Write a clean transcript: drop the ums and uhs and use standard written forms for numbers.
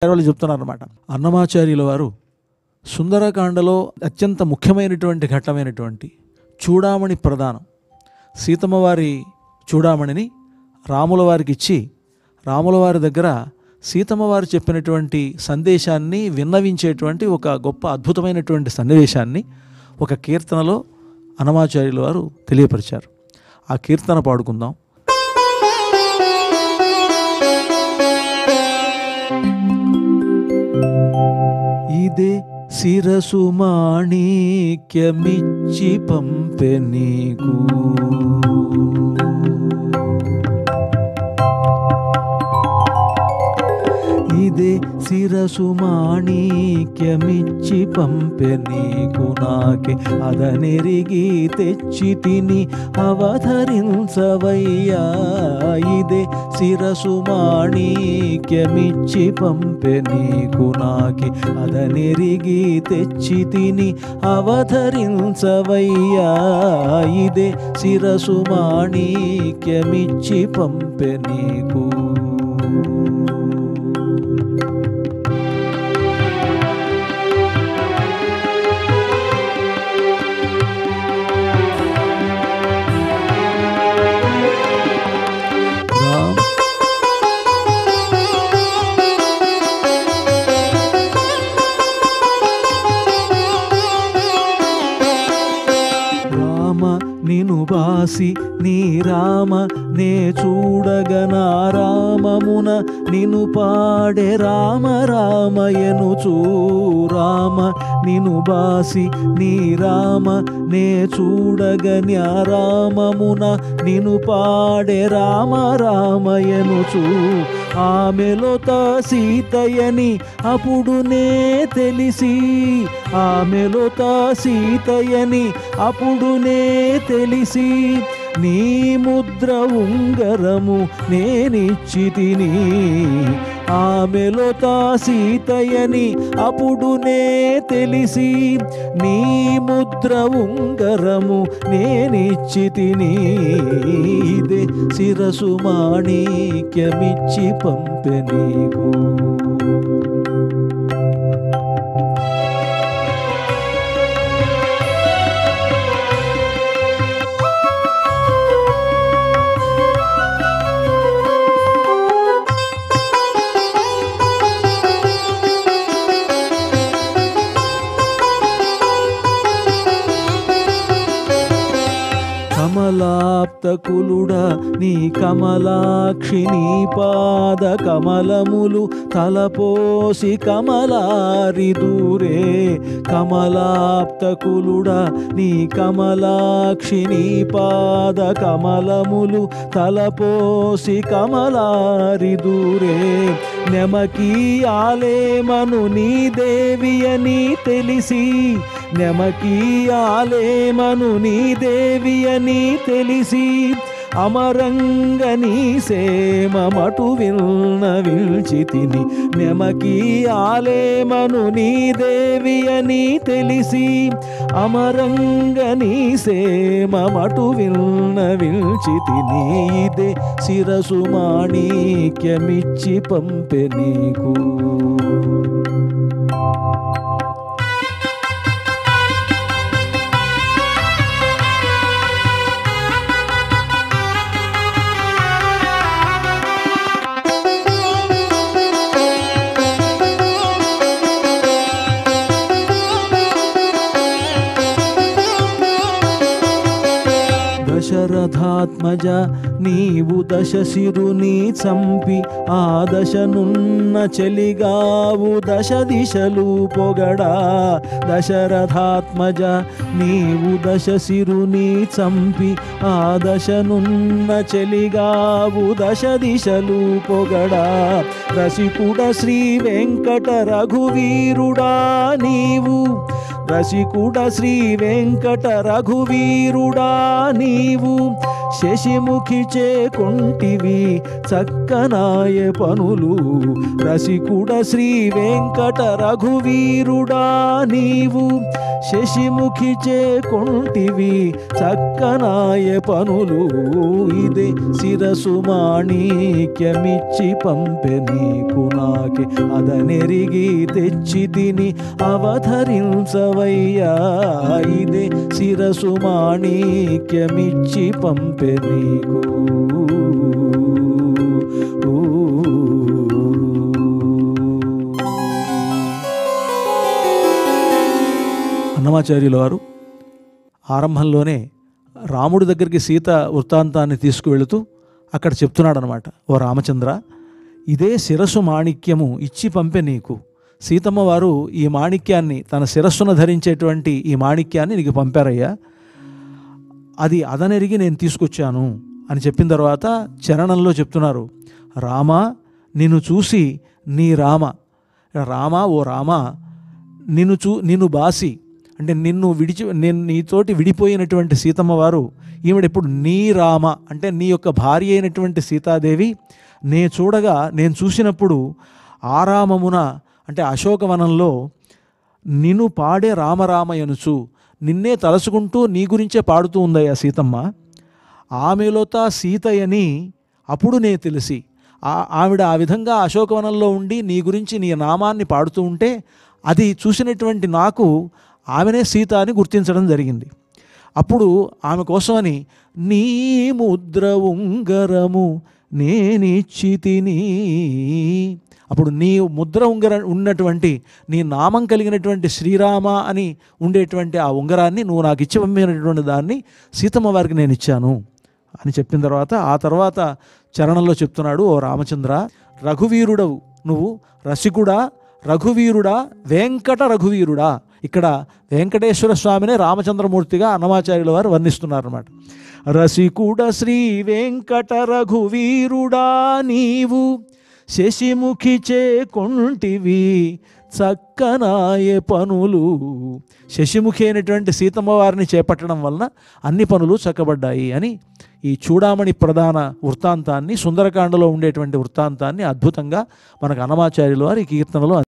వాళ్ళు చెప్తున్నారన్నమాట. అన్నమాచార్యుల వారు సుందరకాండలో అత్యంత ముఖ్యమైనటువంటి ఘట్టమైనటువంటి చూడామణి ప్రదానం, సీతమ్మ వారి చూడామణిని రాముల వారికి ఇచ్చి రాముల వారి దగ్గర సీతమ్మ వారు చెప్పినటువంటి సందేశాన్ని విన్నవించేటువంటి ఒక గొప్ప అద్భుతమైనటువంటి సన్నివేశాన్ని ఒక కీర్తనలో అన్నమాచార్యుల వారు తెలియపరిచారు. ఆ కీర్తన పాడుకుందాం. ఇదే శిరసు మాణిక్యమిచ్చి పంపె నీకు, ఇదే శిరసు మాణిక్యమిచ్చి పంపె నీకు, నాకే అదనెరిగి తెచ్చి తిని అవధరించవయ్యా. ఇదే శిరసు మాణిక్యమిచ్చి పంపె నీకు, నాకే అదనెరిగి తెచ్చి తిని అవధరించవయ్యా. ఇదే శిరసు మాణిక్యమిచ్చి పంపె నీకు. నిను బాసి నీ రామ నే చూడగనా రామమున నిను పాడే రామ రామయనుచూ. రామ నిను బాసి నీ రామ నే చూడగన్యా రామమున నిను పాడే రామ రామయనుచూ. ఆమెలొత సీతయని అప్పుడునే తెలిసి, ఆమెలొత సీతయని అప్పుడునే తెలిసి, నీ ముద్ర ఉంగరము నేనిచ్చి తిని. ఆమెలొత సీతయని అప్పుడునే తెలిసి, నీ ముద్ర ఉంగరము నేనిచ్చి తిని. ఇదే శిరసు మాణిక్యమిచ్చి పంపె నీకు. కమలాప్తకులుడా నీ కమలాక్షి నీ పాద కమలములు తలపోసి కమలారి దూరే. కమలాప్తకులుడా నీ కమలాక్షి నీ పాద కమలములు తలపోసి కమలారి దూరే. నెమకి ఆలేమను నీ దేవి అని తెలిసి, నెమకి ఆలేమను నీ దేవి అని తెలిసి, అమరంగ నీ సేమమటు విల్చి తిని. నెమకి ఆలేమను నీ దేవి అని తెలిసి, అమరంగ నీ సేమమటు విల్చి తిని. ఇదే శిరసు మాణిక్యమిచ్చి పంపె నీకు. దశరథాత్మజ నీవు దశశిరుని చంపి, ఆ దశనున్న చెలిగావు దశ దిశలు పొగడా. దశరథాత్మజ నీవు దశశిరుని చంపి, ఆ దశనున్న చెలిగావు దశ దిశలు పొగడా. రసికుడ శ్రీ వెంకట రఘువీరుడా నీవు, రసికుడ శ్రీ వెంకట రఘువీరుడా నీవు, శశిముఖి చేకొంటివి చక్కనాయ పనులు రసికుడ శ్రీ వెంకట రఘువీరుడా నీవు శశిముఖి చేకొంటివి చక్కనాయ పనులు ఇదే శిరసు మాణిక్యమిచ్చి పంపె నీకు నాకే అదనెరిగి తెచ్చి తిని అవధరించవయ్యా ఇదే శిరసు మాణిక్యమిచ్చి పంపె నీకు అన్నమాచార్యుల వారు ఆరంభంలోనే రాముడి దగ్గరికి సీత వృత్తాంతాన్ని తీసుకువెళుతూ అక్కడ చెప్తున్నాడు అనమాట, ఓ రామచంద్ర, ఇదే శిరస్సు మాణిక్యము ఇచ్చి పంపె నీకు. సీతమ్మ వారు ఈ మాణిక్యాన్ని, తన శిరస్సును ధరించేటువంటి ఈ మాణిక్యాన్ని నీకు పంపారయ్యా, అది అదనెరిగి నేను తీసుకొచ్చాను అని చెప్పిన తర్వాత చరణంలో చెప్తున్నారు, రామ నిన్ను చూసి నీ రామ ఓ రామ నిన్ను బాసి అంటే నేను నీతోటి విడిపోయినటువంటి సీతమ్మ వారు ఈవిడెప్పుడు నీ రామ అంటే నీ యొక్క భార్య అయినటువంటి సీతాదేవి నేను చూసినప్పుడు ఆరామమున అంటే అశోకవనంలో నిన్ను పాడే రామరామయనుచు నిన్నే తలసుకుంటూ నీ గురించే పాడుతూ ఉందయ్యా సీతమ్మ. ఆమెలోత సీతయని అప్పుడు నే తెలిసి ఆవిడ ఆ విధంగా అశోకవనంలో ఉండి నీ గురించి నీ నామాన్ని పాడుతూ ఉంటే అది చూసినటువంటి నాకు ఆమెనే సీత అని గుర్తించడం జరిగింది. అప్పుడు ఆమె కోసమని నీ ముద్ర ఉంగరము నేనిచ్చి తిని, అప్పుడు నీ ముద్ర ఉన్నటువంటి నీ నామం కలిగినటువంటి శ్రీరామ అని ఉండేటువంటి ఆ ఉంగరాన్ని నువ్వు నాకు ఇచ్చి పంపినటువంటి దాన్ని సీతమ్మ వారికి నేను ఇచ్చాను అని చెప్పిన తర్వాత ఆ తర్వాత చరణంలో చెప్తున్నాడు, ఓ రామచంద్ర, రఘువీరుడవు నువ్వు, రసికుడా, రఘువీరుడా, వెంకట రఘువీరుడా. ఇక్కడ వెంకటేశ్వర స్వామినే రామచంద్రమూర్తిగా అన్నమాచార్యుల వారు వర్ణిస్తున్నారన్నమాట. రసికుడ శ్రీ వెంకట రఘువీరుడా నీవు శశిముఖి చేకొంటివి చక్కనాయ పనులు. శశిముఖి అయినటువంటి సీతమ్మ వారిని చేపట్టడం వలన అన్ని పనులు చక్కబడ్డాయి అని ఈ చూడామణి ప్రధాన వృత్తాంతాన్ని, సుందరకాండలో ఉండేటువంటి వృత్తాంతాన్ని అద్భుతంగా మనకు అన్నమాచార్యుల వారి కీర్తనలో